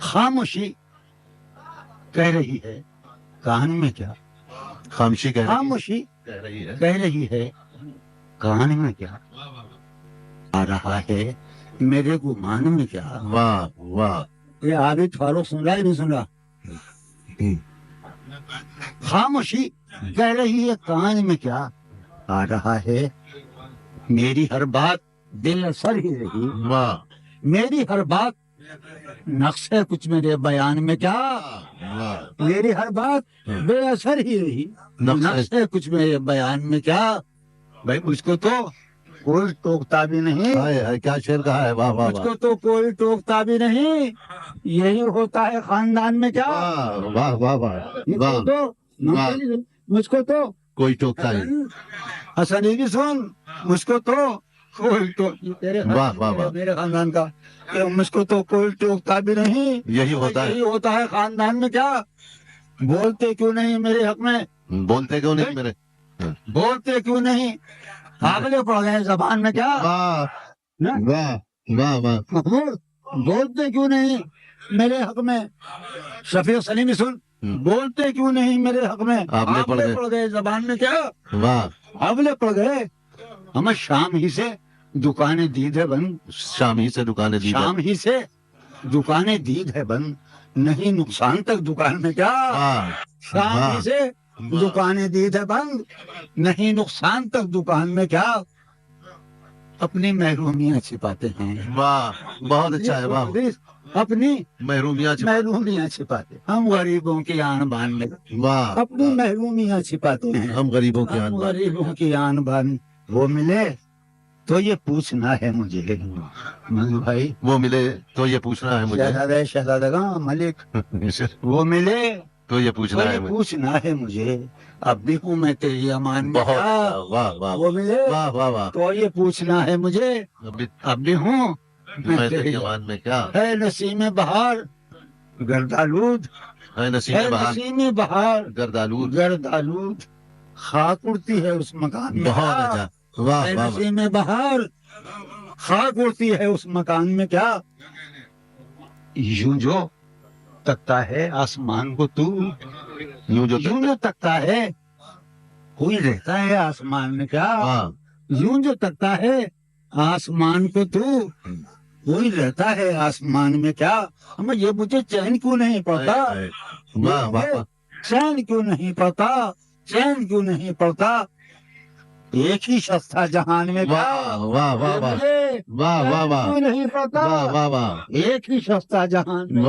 خاموشی کہہ رہی ہے کان میں کیا، خاموشی خاموشی کہہ رہی ہے کہہ رہی ہے کان میں کیا، آ رہا ہے میرے گمان میں کیا۔ واہ واہ یہ عابد فاروق سن رہا ہے نہیں سن رہا؟ خاموشی کہہ رہی ہے کان میں کیا، آ رہا ہے میری ہر بات دل اثر ہی رہی، واہ میری ہر بات نقص ہے کچھ میرے بیان میں کیا، واہ میری ہر بات بے اثر ہی رہی، نقص ہے کچھ میرے بیان میں کیا۔ بھائی اس کو تو کوئی ٹوکتا بھی نہیں، ہائے ہائے کیا شعر کہا ہے، واہ واہ مجھ کو تو کوئی ٹوکتا بھی نہیں، یہی ہوتا ہے خاندان میں کیا۔ واہ واہ واہ واہ مجھ کو تو کوئی ٹوکتا ہے، حسن علی سن، مجھ کو تو کوئی واہ واہ واہ میرے خاندان کا، کہ مجھ کو تو کوئی ٹوکتا بھی نہیں، یہی ہوتا ہے، یہی ہوتا ہے خاندان میں کیا۔ بولتے کیوں نہیں میرے حق میں، بولتے کیوں نہیں میرے، بولتے کیوں نہیں، پاگلے پڑ گئے زبان میں کیا۔ واہ واہ واہ واہ مقبول بولتے کیوں نہیں میرے حق میں، شفیع سلیمی سن، بولتے کیوں نہیں میرے حق میں، آبلے پڑ گئے، پڑ گئے زبان میں کیا، واہ آبلے پڑ گئے۔ ہمیں شام ہی سے دکانیں دید ہے بند، شام ہی سے دکانیں دی شام ہی سے دکانیں دید ہے بند، نہیں نقصان تک دکان میں کیا، شام ہی سے دکانیں دید ہے بند، نہیں نقصان تک دکان میں کیا۔ اپنی محرومیاں چھپاتے ہیں، واہ بہت اچھا ہے، واہ اپنی محرومیاں محرومیاں چھپاتے، ہم غریبوں کی آن بان میں، واہ اپنی محرومیاں چھپاتے ہیں، ہم غریبوں کی ہم آن بان، غریبوں کی آن بان۔ وہ ملے تو یہ پوچھنا ہے مجھے، منگو بھائی وہ ملے تو یہ پوچھنا ہے مجھے، شہزادہ شہزادگاں ملک، وہ ملے تو یہ تو پوچھنا ہے یہ مجھے، پوچھنا ہے مجھے، اب بھی ہوں میں تیری امان میں بہت کیا۔ واہ واہ وہ ملے واہ واہ واہ تو یہ پوچھنا ہے مجھے، اب بھی ہوں میں تیری امان میں کیا، ہے نسیم بہار گردالود، ہے ہے نسیم بہار نسیم بہار گردالود، گردالود، خاک اڑتی ہے اس مکان میں بہت کیا، اچھا، واہ ہے واہ واہ نسیم بہار خاک اڑتی ہے اس مکان میں کیا۔ یوں جو تکتا ہے آسمان کو تو، یوں جو یوں جو تکتا ہے کوئی رہتا ہے آسمان میں کیا، واہ یوں جو تکتا ہے آسمان کو تو کوئی رہتا ہے آسمان میں کیا۔ ہمیں یہ مجھے چین کیوں نہیں پڑتا، واہ واہ چین کیوں نہیں پڑتا، چین کیوں نہیں پڑتا، ایک ہی شخص تھا جہان میں کیا، واہ واہ واہ واہ مجھے واہ واہ چین کیوں نہیں پڑتا، واہ واہ واہ ایک ہی شخص تھا جہان میں۔